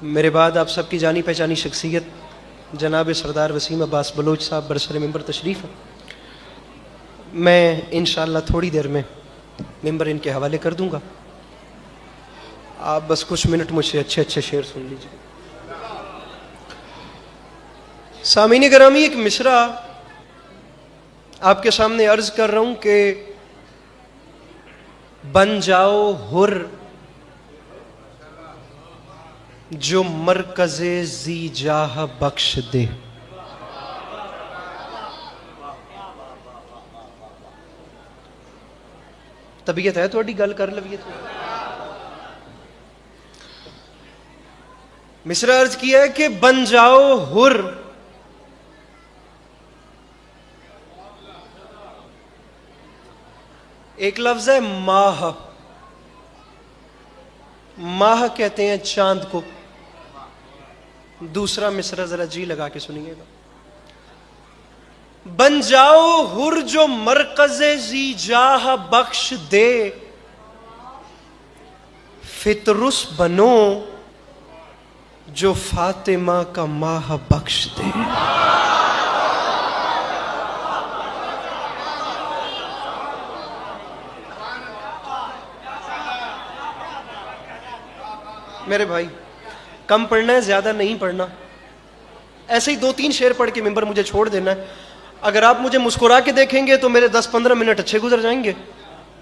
मेरे बाद आप सबकी जानी पहचानी शख्सियत जनाब सरदार वसीम अब्बास बलोच साहब बरसर मेंबर तशरीफ़ हैं। मैं इंशाअल्लाह थोड़ी देर में मेंबर इनके हवाले कर दूंगा। आप बस कुछ मिनट मुझसे अच्छे अच्छे शेर सुन लीजिए। सामीन गिरामी, एक मिसरा आपके सामने अर्ज कर रहा हूं कि बन जाओ हुर जो मरकज़े जी जाह बख्श दे। तबीयत है थोड़ी गल कर लवीए तो। मिसरा अर्ज किया है कि बन जाओ हुर एक लफ्ज है माह। माह कहते हैं चांद को। दूसरा मिसरा जरा जी लगा के सुनिएगा। बन जाओ हुर जो मरकज़े जी जाह बख्श दे, फितरुस बनो जो फातिमा का माह बख्श दे। मेरे भाई, कम पढ़ना है, ज्यादा नहीं पढ़ना। ऐसे ही 2-3 शेर पढ़ के मिंबर मुझे छोड़ देना है। अगर आप मुझे मुस्कुरा के देखेंगे तो मेरे 10-15 मिनट अच्छे गुजर जाएंगे,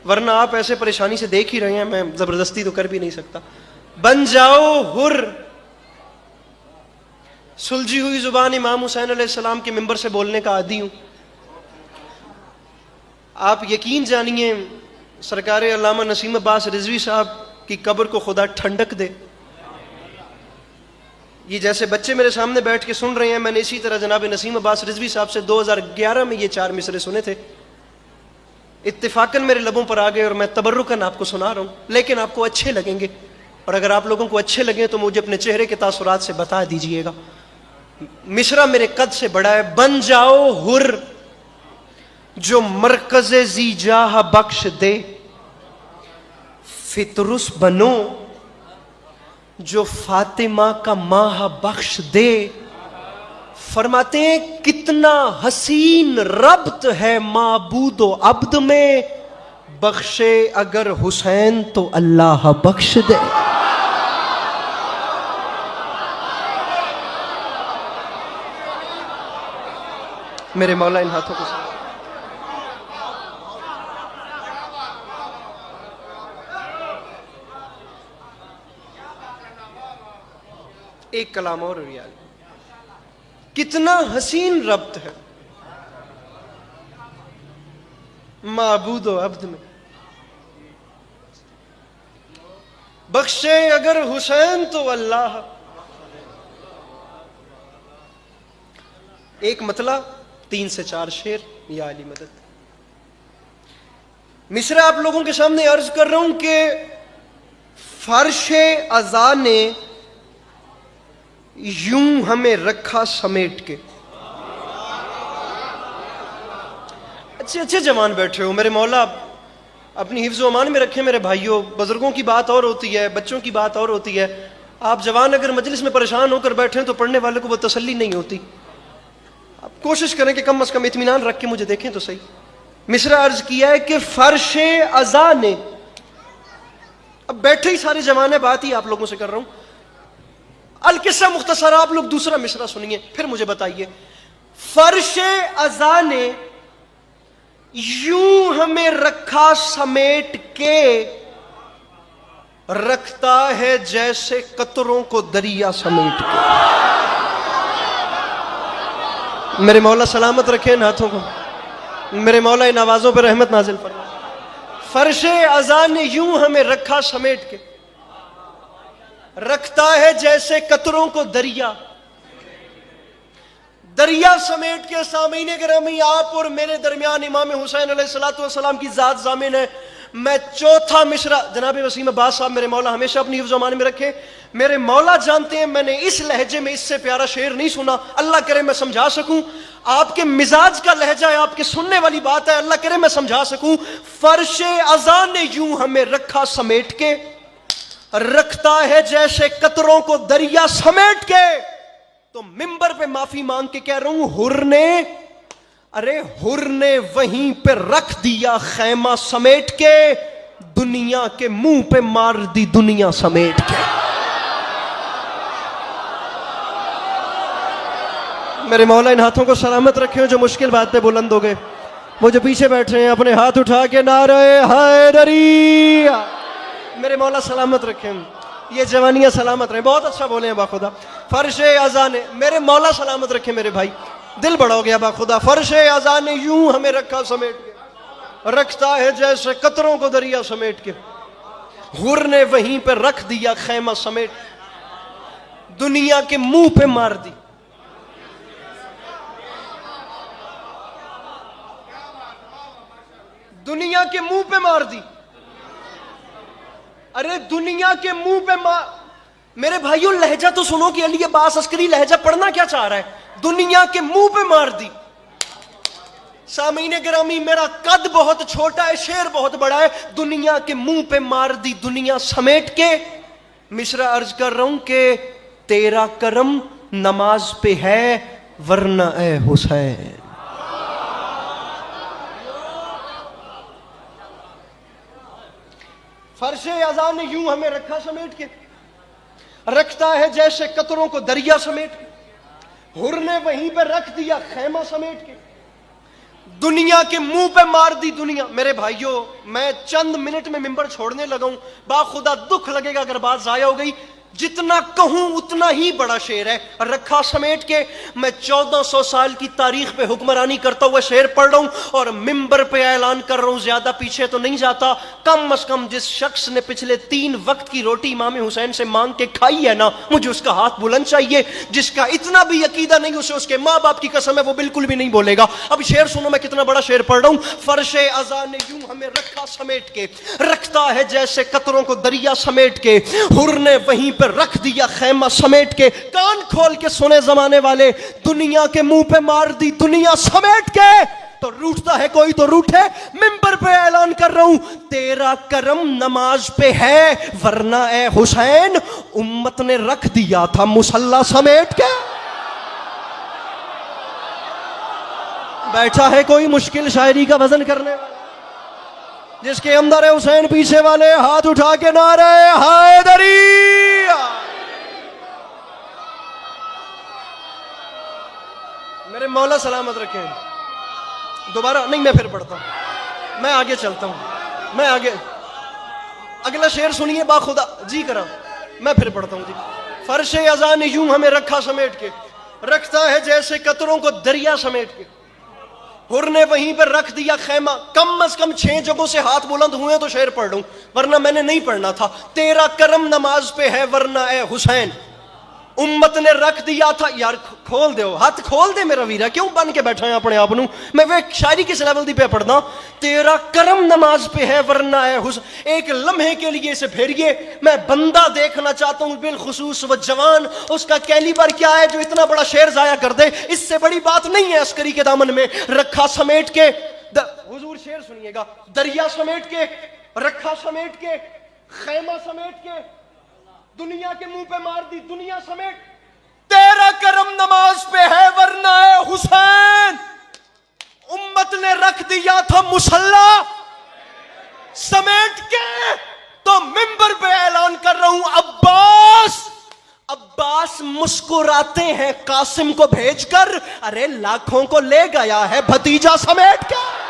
वरना आप ऐसे परेशानी से देख ही रहे हैं, मैं जबरदस्ती तो कर भी नहीं सकता। बन जाओ हुर, सुलझी हुई जुबान इमाम हुसैन अलैहिस्सलाम के मिंबर से बोलने का आदी हूं। आप यकीन जानिए, सरकार अल्लामा नसीम अब्बास रिजवी साहब की कब्र को खुदा ठंडक दे। ये जैसे बच्चे मेरे सामने बैठ के सुन रहे हैं, मैंने इसी तरह जनाब नसीम अब्बास रिजवी साहब से 2011 में ये 4 मिसरे सुने थे। इत्तेफाकन मेरे लबों पर आ गए और मैं तबर्रुकन आपको सुना रहा हूं, लेकिन आपको अच्छे लगेंगे। और अगर आप लोगों को अच्छे लगे तो मुझे अपने चेहरे के तासुरात से बता दीजिएगा। मिसरा मेरे कद से बड़ा है। बन जाओ हुर जो मरकज़े जी जाह बख्श दे, फितरुस बनो जो फातिमा का माह बख्श दे। फरमाते हैं कितना हसीन रब्त है माबूदो अब्द में, बख्शे अगर हुसैन तो अल्लाह बख्श दे। मेरे मौला इन हाथों को एक कलाम और रियाल। कितना हसीन रब्त है माबूदो अब्द में, बख्शे अगर हुसैन तो अल्लाह। एक मतला 3 से 4 शेर, या अली मदद। मिसरा आप लोगों के सामने अर्ज कर रहा हूं कि फर्शे अज़ा ने यूं हमें रखा समेट के। अच्छे अच्छे जवान बैठे हो, मेरे मौला अपनी हिफ्ज़ व अमान में रखे। मेरे भाइयों, बुजुर्गों की बात और होती है, बच्चों की बात और होती है। आप जवान अगर मजलिस में परेशान होकर बैठे तो पढ़ने वाले को वो तसल्ली नहीं होती। आप कोशिश करें कि कम अज कम इत्मीनान रख के मुझे देखें तो सही। मिसरा अर्ज किया है कि फर्शे अज़ा ने, अब बैठे ही सारे जवान है, बात ही आप लोगों से कर रहा हूं। अल किस्सा मुख्तसर, आप लोग दूसरा मिसरा सुनिए फिर मुझे बताइए। फर्शे अज़ा ने यूं हमें रखा समेट के, रखता है जैसे कतरों को दरिया समेट के। मेरे मौला सलामत रखे इन हाथों को, मेरे मौला इन आवाजों पर रहमत नाजिल फरमाए। फर्शे अज़ा ने यूं हमें रखा समेट के, रखता है जैसे कतरों को दरिया। दरिया समेट के सामीन गिरामी, आप और मेरे दरमियान इमाम हुसैन अलैहिस्सलातु वस्सलाम की जात जामिन है। मैं चौथा मिसरा, जनाब वसीम अब्बास साहब मेरे मौला हमेशा अपनी हिफ्ज़ व अमान में रखे। मेरे मौला जानते हैं मैंने इस लहजे में इससे प्यारा शेर नहीं सुना। अल्लाह करे मैं समझा सकूं। आपके मिजाज का लहजा है, आपके सुनने वाली बात है, अल्लाह करे मैं समझा सकूं। फर्शे अज़ा ने यूं हमें रखा समेट के, रखता है जैसे कतरों को दरिया समेट के। तो मिंबर पे माफी मांग के कह रहा हूं, हुर ने वहीं पे रख दिया खैमा समेट के, दुनिया के मुंह पे मार दी दुनिया समेट के। मेरे मौला इन हाथों को सलामत रखे हो जो मुश्किल बात पे बुलंद हो गए। वो जो पीछे बैठे हैं अपने हाथ उठा के नारे हैदरी, मेरे मौला सलामत रखें, ये जवानियां सलामत रहे। बहुत अच्छा बोले हैं बाखुदा। फर्शे अज़ान, मेरे मौला सलामत रखे मेरे भाई, दिल बड़ा हो गया बाखुदा। फर्शे अज़ान ने यूं हमें रखा समेट के, रखता है जैसे कतरों को दरिया समेट के। हुर ने वहीं पे रख दिया खैमा समेट, दुनिया के मुंह पे मार दी। दुनिया के मुंह पे मार दी। अरे दुनिया के मुंह पे मार, मेरे भाइयों लहजा तो सुनो कि अली अब्बास अस्करी लहजा पढ़ना क्या चाह रहा है। दुनिया के मुंह पे मार दी। सामीने गिरामी, मेरा कद बहुत छोटा है, शेर बहुत बड़ा है। दुनिया के मुंह पे मार दी दुनिया समेट के। मिसरा अर्ज कर रहा हूं कि तेरा करम नमाज पे है वरना ए हुसैन। फर्शे अज़ान ने यूं हमें रखा समेट के, रखता है जैसे कतरों को दरिया समेट के। हुर ने वहीं पे रख दिया खैमा समेट के, दुनिया के मुंह पे मार दी दुनिया। मेरे भाइयों, मैं चंद मिनट में मिंबर छोड़ने लगा हूं, बाखुदा दुख लगेगा अगर बात जाया हो गई। जितना कहूं उतना ही बड़ा शेर है, रखा समेट के। मैं 1400 साल की तारीख पे हुक्मरानी करता हुआ शेर पढ़ रहा हूं और मिंबर पे ऐलान कर रहा हूं, ज्यादा पीछे तो नहीं जाता। कम अज कम जिस शख्स ने पिछले 3 वक्त की रोटी इमाम हुसैन से मांग के खाई है ना, मुझे उसका हाथ बुलंद चाहिए। जिसका इतना भी अकीदा नहीं, उसे उसके माँ बाप की कसम है वो बिल्कुल भी नहीं बोलेगा। अब शेर सुनो, मैं कितना बड़ा शेर पढ़ रहा हूं। फर्शे अज़ान ने यूं हमें रखा समेट के, रखता है जैसे कतरों को दरिया समेट के। हुर ने वहीं पर रख दिया खैमा समेट के। कान खोल के सुने जमाने वाले, दुनिया के मुंह पे मार दी दुनिया समेट के। तो रूठता है कोई तो रूठे, मिंबर पे ऐलान कर रहा हूं, तेरा करम नमाज पे है वरना ए हुसैन उम्मत ने रख दिया था मुसल्ला समेट के। बैठा है कोई मुश्किल शायरी का वजन करने वाला, जिसके अंदर है हुसैन, पीछे वाले हाथ उठा के नारे हैदरी। मेरे मौला सलामत रखें। दोबारा नहीं, मैं फिर पढ़ता हूं, मैं आगे चलता हूं, मैं आगे। अगला शेर सुनिए बाखुदा जी करा, मैं फिर पढ़ता हूं जी। फर्शे अज़ान यूं हमें रखा समेट के, रखता है जैसे कतरों को दरिया समेट के। हुर ने वहीं पर रख दिया खैमा। कम अज कम 6 जगहों से हाथ बुलंद हुए तो शेर पढ़ लूं, वरना मैंने नहीं पढ़ना था। तेरा करम नमाज पे है वरना ए हुसैन उम्मत ने रख दिया था। यार खोल दो, हाथ खोल दे मेरा वीरा, क्यों बन के बैठा है अपने आप नू। मैं वे शायरी किस लेवल दी पे पढ़ना। तेरा करम नमाज पे है वरना है हुसैन। एक लम्हे के लिए इसे फेरिए, मैं बंदा देखना चाहता हूं बिलखुसूस वो जवान, उसका कैलिबर क्या है जो इतना बड़ा शेर जाया कर दे। इससे बड़ी बात नहीं है अस्करी के दामन में रखा समेट के। हुजूर शेर सुनिएगा, दरिया समेट के, रखा समेट के, खैमा समेट के, दुनिया के मुंह पे मार दी दुनिया समेट। तेरा करम नमाज पे है वरना है हुसैन उम्मत ने रख दिया था मुसल्ला समेट के। तो मिंबर पे ऐलान कर रहा हूं, अब्बास मुस्कुराते हैं कासिम को भेजकर, अरे लाखों को ले गया है भतीजा समेट के।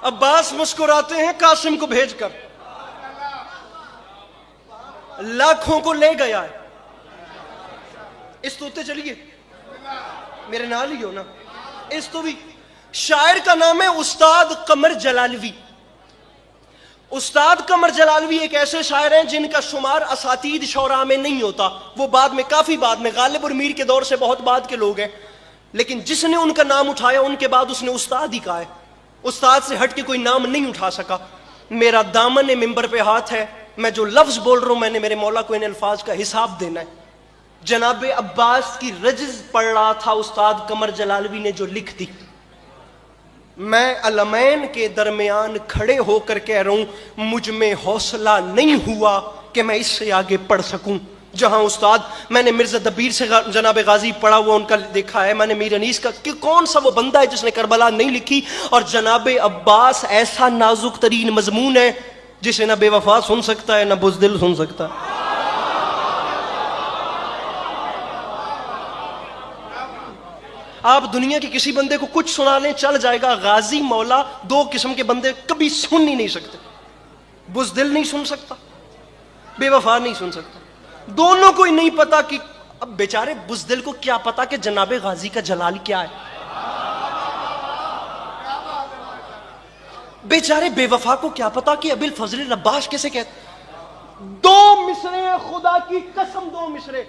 अब्बास मुस्कुराते हैं कासिम को भेजकर, लाखों को ले गया है। इस तो उत्ते चलिए, मेरे नाल ही हो ना। इस तो भी शायर का नाम है उस्ताद कमर जलालवी। उस्ताद कमर जलालवी एक ऐसे शायर हैं जिनका शुमार असातीद शौरा में नहीं होता। वो बाद में, काफी बाद में, गालिब और मीर के दौर से बहुत बाद के लोग हैं। लेकिन जिसने उनका नाम उठाया उनके बाद उसने उस्ताद ही कहा है, उस्ताद से हट के कोई नाम नहीं उठा सका। मेरा दामन मिंबर पे हाथ है, मैं जो लफ्ज बोल रहा हूं मैंने मेरे मौला को इन अल्फाज का हिसाब देना है। जनाब अब्बास की रजिज पढ़ रहा था उस्ताद कमर जलालवी ने जो लिख दी, मैं अलमैन के दरमियान खड़े होकर कह रहा हूं मुझ में हौसला नहीं हुआ कि मैं इससे आगे पढ़ सकूं। जहां उस्ताद, मैंने मिर्जा दबीर से जनाब गाजी पढ़ा हुआ उनका देखा है, मैंने मीर अनीस का कि कौन सा वो बंदा है जिसने करबला नहीं लिखी, और जनाब अब्बास ऐसा नाजुक तरीन मजमून है जिसे ना बेवफा सुन सकता है ना बुज़दिल सुन सकता है। आप दुनिया के किसी बंदे को कुछ सुना लें चल जाएगा, गाजी मौला दो किस्म के बंदे कभी सुन ही नहीं सकते, बुज़दिल नहीं सुन सकता, बेवफा नहीं सुन सकता। दोनों को ही नहीं पता कि अब बेचारे बुज़दिल को क्या पता कि जनाबे गाजी का जलाल क्या है, बेचारे बेवफा को क्या पता कि अबिल फजल रब्बाश कैसे कहते। दो मिसरे हैं, खुदा की कसम दो मिसरे,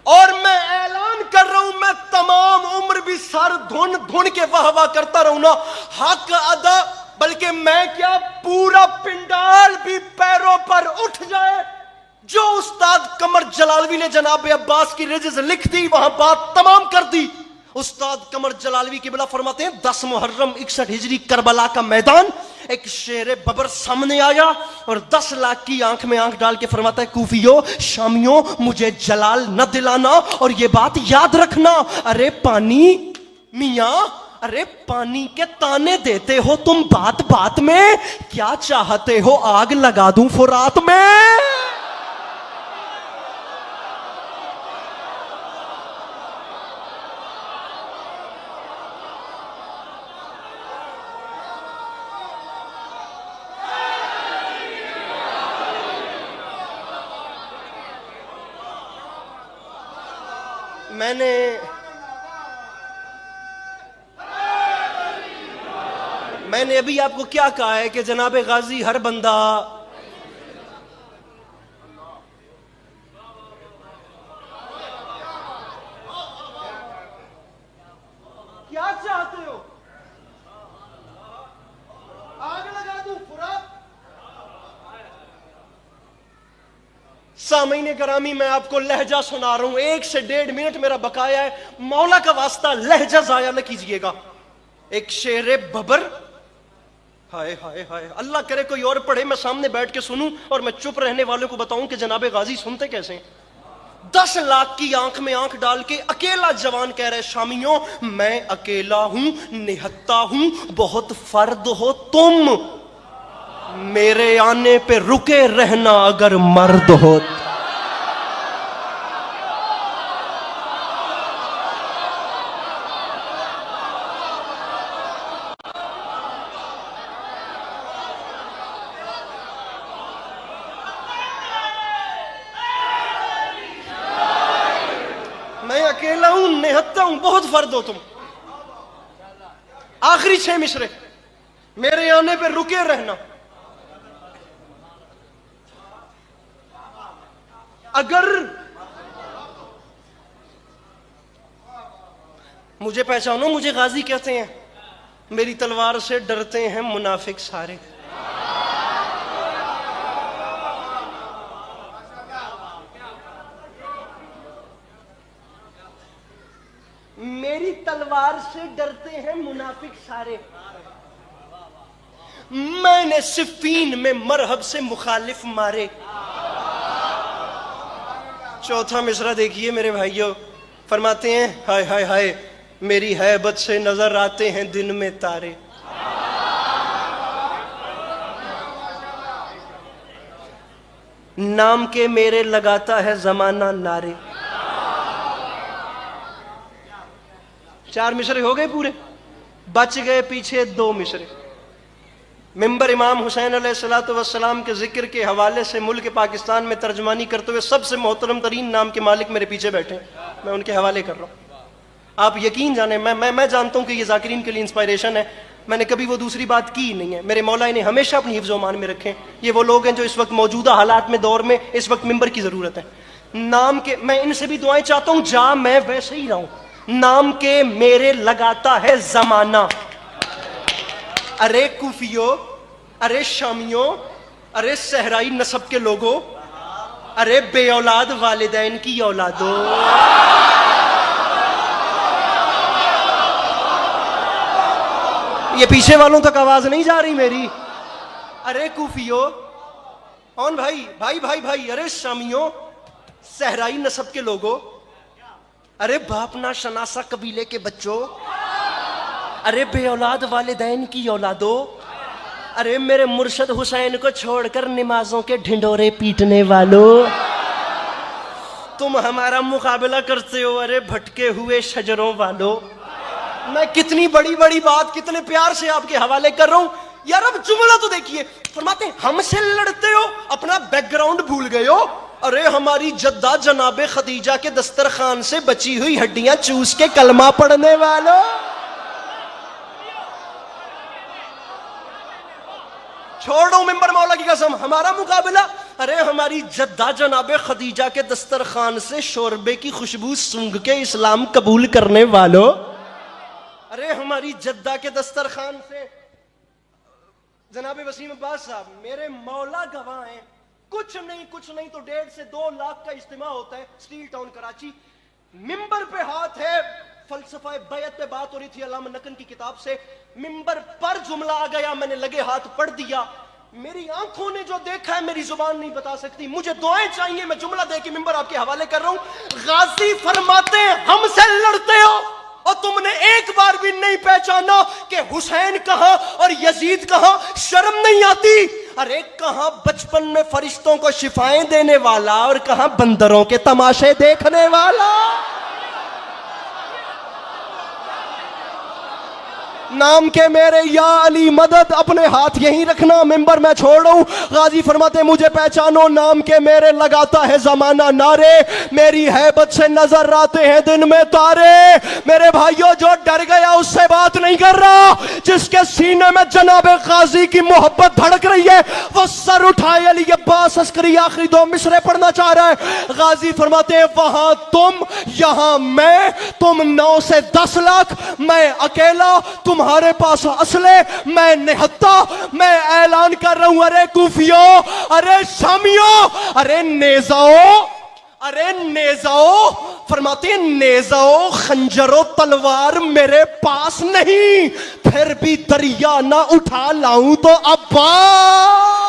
और मैं ऐलान कर रहा हूं मैं तमाम उम्र भी सर धुन धुन के वाह वाह करता रहूं ना, हक अदा, बल्कि मैं क्या पूरा पिंडाल भी पैरों पर उठ जाए। जो उस्ताद कमर जलालवी ने जनाब अब्बास की रजिज लिख दी वहां बात तमाम कर दी। उस्ताद कमर जलालवी की बिला फरमाते हैं 10 मुहर्रम 61 हिजरी करबला का मैदान, एक शेर बबर सामने आया और 10 लाख की आंख में आंख डाल के फरमाता है कूफियों शामियों मुझे जलाल न दिलाना और ये बात याद रखना। अरे पानी मियां, अरे पानी के ताने देते हो तुम बात बात में, क्या चाहते हो आग लगा दूं फुरात में। मैंने अभी आपको क्या कहा है कि जनाबे गाजी हर बंदा क्या चाहते हो आग लगा दूं फुरात। सामईने करामी मैं आपको लहजा सुना रहा हूं, 1 से 1.5 मिनट मेरा बकाया है, मौला का वास्ता लहजा जाया न कीजिएगा। एक शेर बबर, हाय हाय हाय, अल्लाह करे कोई और पढ़े मैं सामने बैठ के सुनूं और मैं चुप रहने वालों को बताऊं कि जनाबे गाजी सुनते कैसे हैं। 10 लाख की आंख में आंख डाल के अकेला जवान कह रहे शामियों मैं अकेला हूं, निहत्ता हूं, बहुत फर्द हो तुम, मेरे आने पे रुके रहना अगर मर्द हो। मैं अकेला हूं, निहत्ता हूं, बहुत फर्द हो तुम। आखिरी 6 मिसरे, मेरे आने पे रुके रहना अगर मुझे पहचानो, मुझे गाजी कहते हैं, मेरी तलवार से डरते हैं मुनाफिक सारे। मेरी तलवार से डरते हैं मुनाफिक सारे, मैंने सिफीन में मरहब से मुखालिफ मारे। चौथा मिसरा देखिए मेरे भाइयों, फरमाते हैं हाय हाय हाय मेरी हैबत से नजर आते हैं दिन में तारे। नाम के मेरे लगाता है जमाना नारे। 4 मिसरे हो गए पूरे, बच गए पीछे 2 मिसरे। मिंबर इमाम हुसैन अलैहिस्सलाम के जिक्र के हवाले से मुल्क पाकिस्तान में तर्जमानी करते हुए सबसे मोहतरम तरीन नाम के मालिक मेरे पीछे बैठे हैं, मैं उनके हवाले कर रहा हूँ। आप यकीन जाने मैं जानता हूँ कि ये जाकिरीन के लिए इंस्पायरेशन है, मैंने कभी वो दूसरी बात की ही नहीं है। मेरे मौला इन्हें हमेशा अपनी हिफ्ज़ मान में रखें। ये वो लोग हैं जो इस वक्त मौजूदा हालात में दौर में इस वक्त मिंबर की ज़रूरत है। नाम के मैं इनसे भी दुआएं चाहता हूँ, जा मैं वैसे ही रहूँ, नाम के मेरे लगाता है जमाना। अरे कूफियो, अरे शामियों, अरे सहराई नस्ब के लोगों, अरे बे औलाद वालिदैन की औलादो। ये पीछे वालों तक आवाज नहीं जा रही मेरी। अरे कूफियो, कौन भाई भाई भाई भाई, अरे शामियों, सहराई नस्ब के लोगों, अरे बाप ना शनासा कबीले के बच्चों, अरे बे औलाद वालिदैन की औलादो, अरे मेरे मुर्शद हुसैन को छोड़कर नमाजों के ढिंडोरे पीटने वालों, तुम हमारा मुकाबला करते हो अरे भटके हुए शजरों वालों। मैं कितनी बड़ी बड़ी बात कितने प्यार से आपके हवाले कर रहा हूं यार। अब जुमला तो देखिए, फरमाते हमसे लड़ते हो, अपना बैकग्राउंड भूल गए हो। अरे हमारी जद्दा जनाबे खदीजा के दस्तरखान से बची हुई हड्डियां चूस के कलमा पढ़ने वालों, छोड़ो मिंबर मौला की कसम, हमारा मुकाबला। अरे हमारी जद्दा जनाबे खदीजा के दस्तरखान से शोरबे की खुशबू सूंघ के इस्लाम कबूल करने वालों, अरे हमारी जद्दा के दस्तरखान से जनाबे वसीम अब्बास साहब, मेरे मौला गवाह हैं, कुछ नहीं तो 1.5 से 2 लाख का इज्तिमा होता है स्टील टाउन कराची। मिंबर पे हाथ है, फलसफा बैत पे बात हो रही थी अल्लामा नकन की किताब से, मिंबर पर जुमला आ गया, मैंने लगे हाथ पढ़ दिया। मेरी आंखों ने जो देखा है मेरी जुबान नहीं बता सकती, मुझे दुआएं चाहिए, मैं जुमला दे के मिंबर आपके हवाले कर रहा हूं। गाजी फरमाते हमसे लड़ते हो और तुमने एक बार भी नहीं पहचाना कि हुसैन कहां और यजीद कहां, शर्म नहीं आती? अरे कहां बचपन में फरिश्तों को शिफाएं देने वाला और कहां बंदरों के तमाशे देखने वाला। नाम के मेरे या अली मदद, अपने हाथ यहीं रखना, मिंबर मैं छोड़ रहा हूं। गाजी फरमाते मुझे पहचानो, नाम के मेरे लगाता है जमाना नारे, मेरी हैबत से नजर आते हैं दिन में तारे। मेरे भाइयों, जो डर गया उससे बात नहीं कर रहा, जिसके सीने में जनाबे गाजी की मोहब्बत धड़क रही है वो सर उठाए अली अब्बास अस्करी आखिरी 2 मिसरे पढ़ना चाह रहा है। गाजी फरमाते हैं वहां तुम, यहां मैं, तुम 9 से 10 लाख, मैं अकेला, तुम्हारे पास असले, मैं निहत्ता। मैं ऐलान कर रहा हूं, अरे कूफियों, अरे शामियों, अरे नेजाओ, अरे नेजाओ, फरमाते नेजाओ खंजरो तलवार मेरे पास नहीं, फिर भी दरिया ना उठा लाऊं तो अब्बास।